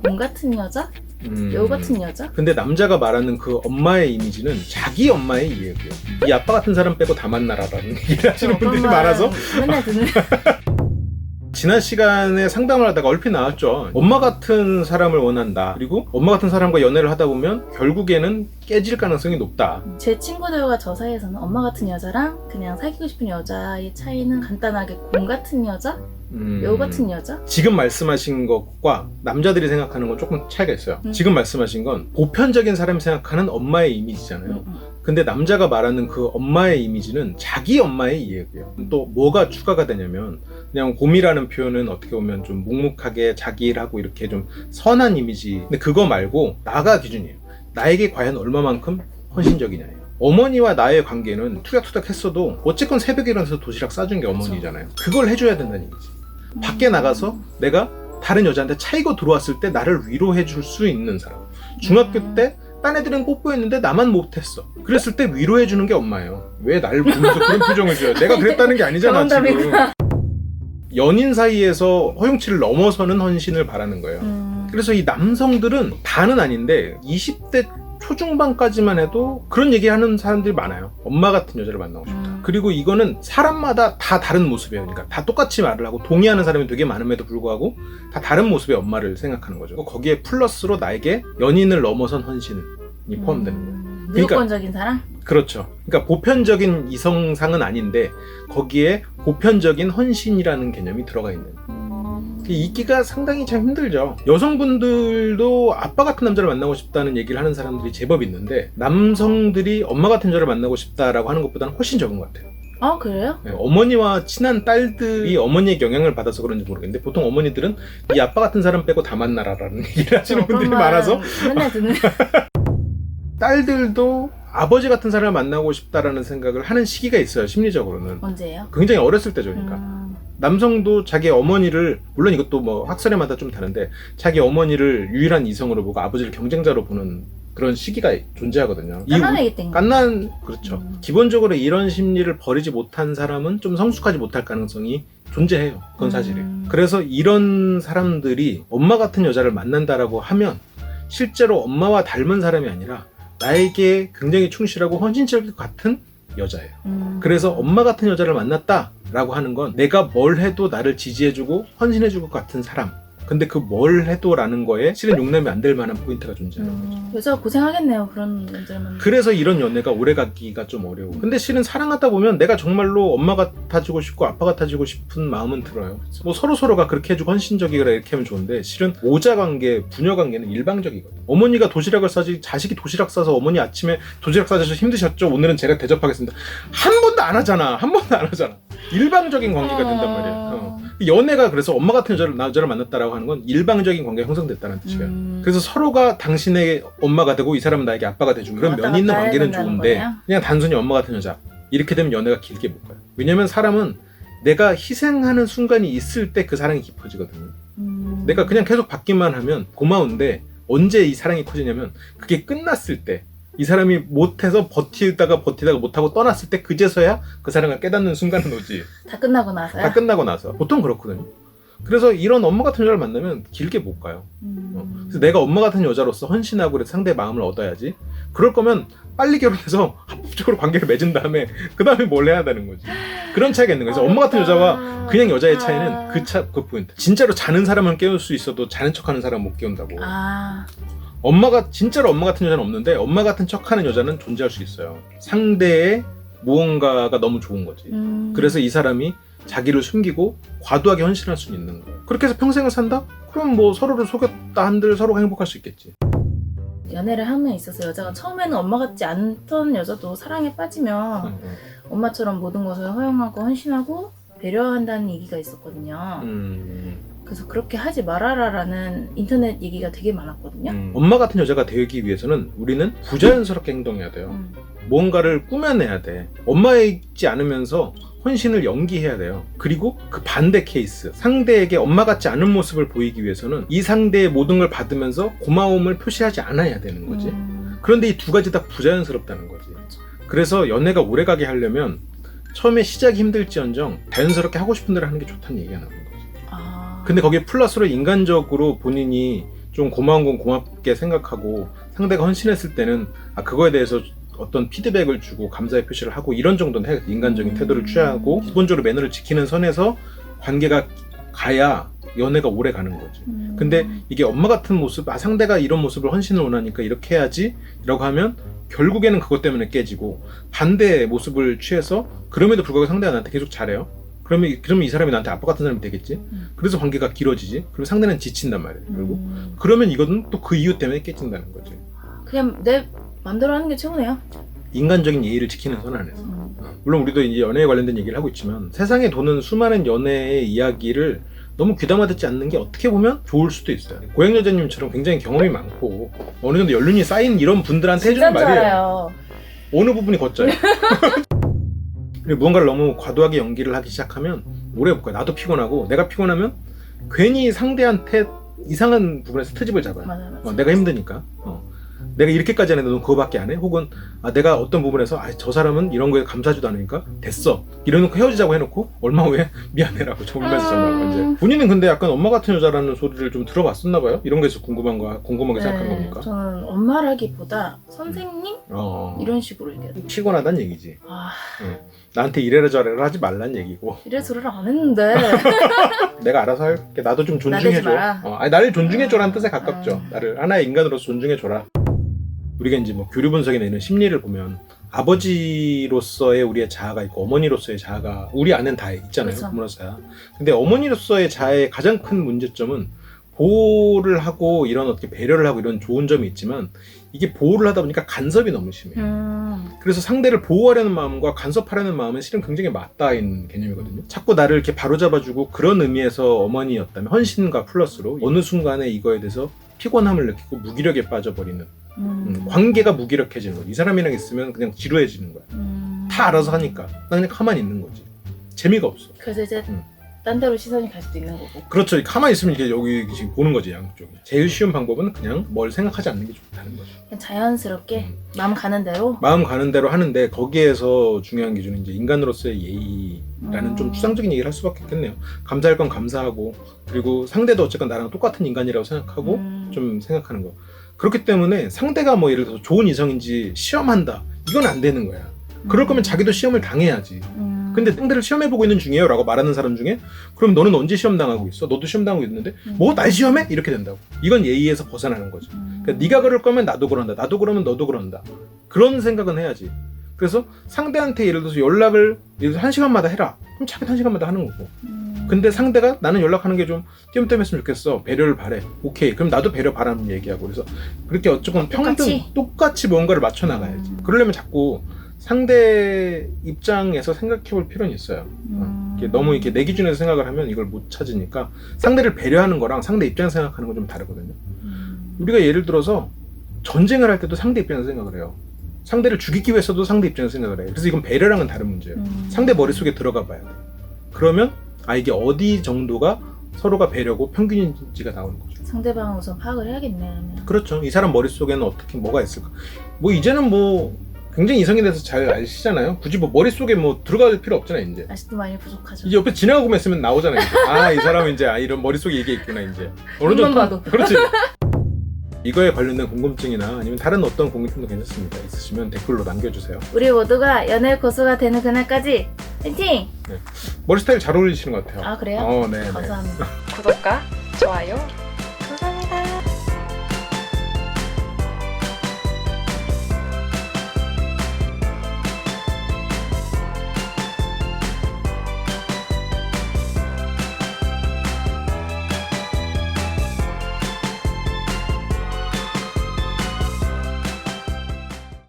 곰 같은 여자? 여우 같은 여자? 근데 남자가 말하는 그 엄마의 이미지는 자기 엄마의 이야기예요. 이 아빠 같은 사람 빼고 다 만나라라는 얘기를 하시는 분들이 많아서 맨날 듣는 지난 시간에 상담을 하다가 얼핏 나왔죠. 엄마 같은 사람을 원한다. 그리고 엄마 같은 사람과 연애를 하다 보면 결국에는 깨질 가능성이 높다. 제 친구들과 저 사이에서는 엄마 같은 여자랑 그냥 사귀고 싶은 여자의 차이는 간단하게 곰 같은 여자? 여우 같은 여자? 지금 말씀하신 것과 남자들이 생각하는 건 조금 차이가 있어요. 지금 말씀하신 건 보편적인 사람이 생각하는 엄마의 이미지잖아요. 근데 남자가 말하는 그 엄마의 이미지는 자기 엄마의 이야기예요. 또 뭐가 추가가 되냐면 그냥 곰이라는 표현은 어떻게 보면 좀 묵묵하게 자기 일하고 이렇게 좀 선한 이미지. 근데 그거 말고 나가 기준이에요. 나에게 과연 얼마만큼 헌신적이냐예요. 어머니와 나의 관계는 투닥투닥 했어도 어쨌건 새벽에 일어나서 도시락 싸준 게 어머니잖아요. 그걸 해줘야 된다는 얘기지. 밖에 나가서 내가 다른 여자한테 차이고 들어왔을 때 나를 위로해 줄 수 있는 사람. 중학교 때 딴 애들은 뽀뽀했는데 나만 못했어. 그랬을 때 위로해 주는 게 엄마예요. 왜 날 보면서 그런 표정을 줘요? 내가 그랬다는 게 아니잖아 지금. 연인 사이에서 허용치를 넘어서는 헌신을 바라는 거예요. 그래서 이 남성들은 다는 아닌데 20대 초중반까지만 해도 그런 얘기하는 사람들이 많아요. 엄마 같은 여자를 만나고 싶다. 그리고 이거는 사람마다 다 다른 모습이에요. 그러니까 다 똑같이 말을 하고 동의하는 사람이 되게 많음에도 불구하고 다 다른 모습의 엄마를 생각하는 거죠. 거기에 플러스로 나에게 연인을 넘어선 헌신이 포함되는 거예요. 무조건적인 사람? 그렇죠. 그러니까 보편적인 이성상은 아닌데 거기에 보편적인 헌신이라는 개념이 들어가 있는. 잊기가 상당히 참 힘들죠. 여성분들도 아빠 같은 남자를 만나고 싶다는 얘기를 하는 사람들이 제법 있는데 남성들이 엄마 같은 여자를 만나고 싶다라고 하는 것보다는 훨씬 적은 것 같아요. 아 그래요? 네, 어머니와 친한 딸들이 어머니의 영향을 받아서 그런지 모르겠는데 보통 어머니들은 이 아빠 같은 사람 빼고 다 만나라라는 얘기를 하시는 분들이 많아서 맨날 듣는 딸들도 아버지 같은 사람을 만나고 싶다라는 생각을 하는 시기가 있어요. 심리적으로는. 언제예요? 굉장히 어렸을 때죠. 그러니까 남성도 자기 어머니를, 물론 이것도 뭐 학설에마다 좀 다른데 자기 어머니를 유일한 이성으로 보고 아버지를 경쟁자로 보는 그런 시기가 존재하거든요. 깐난애기 때인가? 그렇죠. 기본적으로 이런 심리를 버리지 못한 사람은 좀 성숙하지 못할 가능성이 존재해요. 그건 사실이에요. 그래서 이런 사람들이 엄마 같은 여자를 만난다라고 하면 실제로 엄마와 닮은 사람이 아니라 나에게 굉장히 충실하고 헌신적일 것 같은 여자예요. 그래서 엄마 같은 여자를 만났다라고 하는 건 내가 뭘 해도 나를 지지해주고 헌신해줄 것 같은 사람. 근데 그 뭘 해도라는 거에 실은 용납이 안 될 만한 포인트가 존재하는 거죠. 여자가 고생하겠네요. 그런 문제는. 그래서 이런 연애가 오래 가기가 좀 어려워. 근데 실은 사랑하다 보면 내가 정말로 엄마 같아지고 싶고 아빠 같아지고 싶은 마음은 들어요. 뭐 서로가 그렇게 해주고 헌신적이라 이렇게 하면 좋은데 실은 오자 관계, 부녀 관계는 일방적이거든. 어머니가 도시락을 싸지 자식이 도시락 싸서 어머니 아침에 도시락 싸셔서 힘드셨죠? 오늘은 제가 대접하겠습니다. 한 번도 안 하잖아. 한 번도 안 하잖아. 일방적인 관계가 된단 말이야. 연애가 그래서 엄마 같은 여자를 만났다라고 하는 건 일방적인 관계가 형성됐다는 뜻이에요. 그래서 서로가 당신의 엄마가 되고 이 사람은 나에게 아빠가 돼주고 그런 면이 있는 관계는 좋은데 거네요? 그냥 단순히 엄마 같은 여자 이렇게 되면 연애가 길게 못 가요. 왜냐면 사람은 내가 희생하는 순간이 있을 때 그 사랑이 깊어지거든요. 내가 그냥 계속 받기만 하면 고마운데 언제 이 사랑이 커지냐면 그게 끝났을 때 이 사람이 못해서 버티다가 못하고 떠났을 때 그제서야 그 사랑을 깨닫는 순간은 오지. 다 끝나고 나서요? 다 끝나고 나서. 보통 그렇거든요. 그래서 이런 엄마 같은 여자를 만나면 길게 못 가요. 그래서 내가 엄마 같은 여자로서 헌신하고 그래서 상대의 마음을 얻어야지. 그럴 거면 빨리 결혼해서 합법적으로 관계를 맺은 다음에 그 다음에 뭘 해야 되는 거지. 그런 차이가 있는 거예요. 그래서 엄마 같은 여자와 그냥 여자의 차이는 그 포인트. 진짜로 자는 사람은 깨울 수 있어도 자는 척하는 사람은 못 깨운다고. 진짜로 엄마 같은 여자는 없는데 엄마 같은 척하는 여자는 존재할 수 있어요. 상대의 무언가가 너무 좋은 거지. 그래서 이 사람이 자기를 숨기고 과도하게 헌신할 수 있는 거예요. 그렇게 해서 평생을 산다? 그럼 뭐 서로를 속였다 한들 서로가 행복할 수 있겠지. 연애를 함에 있어서 여자가 처음에는 엄마 같지 않던 여자도 사랑에 빠지면 엄마처럼 모든 것을 허용하고 헌신하고 배려한다는 얘기가 있었거든요. 그래서 그렇게 하지 말아라라는 인터넷 얘기가 되게 많았거든요. 엄마 같은 여자가 되기 위해서는 우리는 부자연스럽게 행동해야 돼요. 뭔가를 꾸며내야 돼. 엄마이지 않으면서 헌신을 연기해야 돼요. 그리고 그 반대 케이스, 상대에게 엄마 같지 않은 모습을 보이기 위해서는 이 상대의 모든 걸 받으면서 고마움을 표시하지 않아야 되는 거지. 그런데 이 두 가지 다 부자연스럽다는 거지. 그래서 연애가 오래가게 하려면 처음에 시작이 힘들지언정 자연스럽게 하고 싶은 대로 하는 게 좋다는 얘기가 나오는 거지. 근데 거기에 플러스로 인간적으로 본인이 좀 고마운 건 고맙게 생각하고 상대가 헌신했을 때는 그거에 대해서 어떤 피드백을 주고 감사의 표시를 하고 이런 정도는 해야 인간적인 태도를 취하고 기본적으로 매너를 지키는 선에서 관계가 가야 연애가 오래 가는 거지. 근데 이게 엄마 같은 모습, 상대가 이런 모습을 헌신을 원하니까 이렇게 해야지 라고 하면 결국에는 그것 때문에 깨지고, 반대의 모습을 취해서 그럼에도 불구하고 상대가 나한테 계속 잘해요. 그러면 이 사람이 나한테 아빠 같은 사람이 되겠지. 그래서 관계가 길어지지. 그럼 상대는 지친단 말이에요. 결국 그러면 이거는 또 그 이유 때문에 깨진다는 거지. 그냥 내 마음대로 하는 게 최고네요. 인간적인 예의를 지키는 선 안에서. 물론 우리도 이제 연애에 관련된 얘기를 하고 있지만 세상에 도는 수많은 연애의 이야기를 너무 귀담아 듣지 않는 게 어떻게 보면 좋을 수도 있어요. 고양 여자님처럼 굉장히 경험이 많고 어느 정도 연륜이 쌓인 이런 분들한테 해주는 말이에요. 알아요. 어느 부분이 걷져요. 그리고 무언가를 너무 과도하게 연기를 하기 시작하면 오래 못 가요. 나도 피곤하고, 내가 피곤하면 괜히 상대한테 이상한 부분에서 트집을 잡아요. 맞아. 내가 힘드니까. 내가 이렇게까지 하는데 넌 그거밖에 안 해? 혹은 내가 어떤 부분에서 저 사람은 이런 거에 감사하지도 않으니까 됐어 이래놓고 헤어지자고 해놓고 얼마 후에 미안해라고 울면서 전화하고. 이제 본인은 근데 약간 엄마 같은 여자라는 소리를 좀 들어봤었나 봐요? 이런 거에서 궁금하게 생각한 겁니까? 저는 엄마라기보다 선생님? 이런 식으로 얘기해요. 피곤하다는 얘기지. 나한테 이래라 저래라 하지 말란 얘기고. 이래저래를 안 했는데 내가 알아서 할게. 나도 좀 존중해줘. 나를 존중해줘라는 뜻에 가깝죠. 나를 하나의 인간으로서 존중해줘라. 우리가 이제 뭐 교류 분석이나 이런 심리를 보면 아버지로서의 우리의 자아가 있고 어머니로서의 자아가 우리 안엔 다 있잖아요. 그렇죠. 부모로서 자아. 근데 어머니로서의 자아의 가장 큰 문제점은 보호를 하고 이런 어떻게 배려를 하고 이런 좋은 점이 있지만 이게 보호를 하다 보니까 간섭이 너무 심해요. 그래서 상대를 보호하려는 마음과 간섭하려는 마음은 실은 굉장히 맞닿아 있는 개념이거든요. 자꾸 나를 이렇게 바로잡아주고 그런 의미에서 어머니였다면 헌신과 플러스로 어느 순간에 이거에 대해서 피곤함을 느끼고 무기력에 빠져버리는 관계가 무기력해지는 거지. 이 사람이랑 있으면 그냥 지루해지는 거야. 다 알아서 하니까 나 그냥 가만히 있는 거지. 재미가 없어. 그래서 이제 딴 데로 시선이 갈 수도 있는 거고. 그렇죠. 가만히 있으면 이게 여기 지금 보는 거지, 양쪽이. 제일 쉬운 방법은 그냥 뭘 생각하지 않는 게 좋다는 거죠. 그냥 자연스럽게 마음 가는 대로. 마음 가는 대로 하는데 거기에서 중요한 기준은 이제 인간으로서의 예의라는 좀 추상적인 얘기를 할 수밖에 없겠네요. 감사할 건 감사하고, 그리고 상대도 어쨌건 나랑 똑같은 인간이라고 생각하고 좀 생각하는 거. 그렇기 때문에 상대가 뭐 예를 들어서 좋은 이성인지 시험한다, 이건 안 되는 거야. 그럴 거면 자기도 시험을 당해야지. 근데 상대를 시험해보고 있는 중이에요 라고 말하는 사람 중에 그럼 너는 언제 시험당하고 있어? 너도 시험당하고 있는데 뭐 날 시험해? 이렇게 된다고. 이건 예의에서 벗어나는 거죠. 그러니까 네가 그럴 거면 나도 그런다, 나도 그러면 너도 그런다, 그런 생각은 해야지. 그래서 상대한테 예를 들어서 연락을 예를 들어서 1시간마다 해라, 그럼 자기도 1시간마다 하는 거고. 근데 상대가 나는 연락하는 게 좀 띄엄띄엄했으면 좋겠어, 배려를 바래, 오케이, 그럼 나도 배려 바라는 얘기하고. 그래서 그렇게 어쨌건 똑같이 뭔가를 맞춰 나가야지. 그러려면 자꾸 상대 입장에서 생각해 볼 필요는 있어요. 너무 이렇게 내 기준에서 생각을 하면 이걸 못 찾으니까 상대를 배려하는 거랑 상대 입장에서 생각하는 건 좀 다르거든요. 우리가 예를 들어서 전쟁을 할 때도 상대 입장에서 생각을 해요. 상대를 죽이기 위해서도 상대 입장에서 생각을 해요. 그래서 이건 배려랑은 다른 문제예요. 상대 머릿속에 들어가 봐야 돼. 그러면 이게 어디 정도가 서로가 배려고 평균인지가 나오는 거죠. 상대방을 우선 파악을 해야겠네. 그러면. 그렇죠. 이 사람 머릿속에는 어떻게 뭐가 있을까. 뭐 이제는 뭐 굉장히 이성에 대해서 잘 아시잖아요. 굳이 뭐 머릿속에 뭐 들어갈 필요 없잖아요, 이제. 아직도 많이 부족하죠. 이제 옆에 지나가고만 있으면 나오잖아요. 이 사람은 이제 이런 머릿속에 이게 있구나, 이제. 어느 눈만 봐도. 그렇지. 이거에 관련된 궁금증이나 아니면 다른 어떤 궁금증도 괜찮습니다. 있으시면 댓글로 남겨주세요. 우리 모두가 연애 고수가 되는 그날까지 화이팅! 네. 머리 스타일 잘 어울리시는 것 같아요. 그래요? 네. 감사합니다. 구독과 좋아요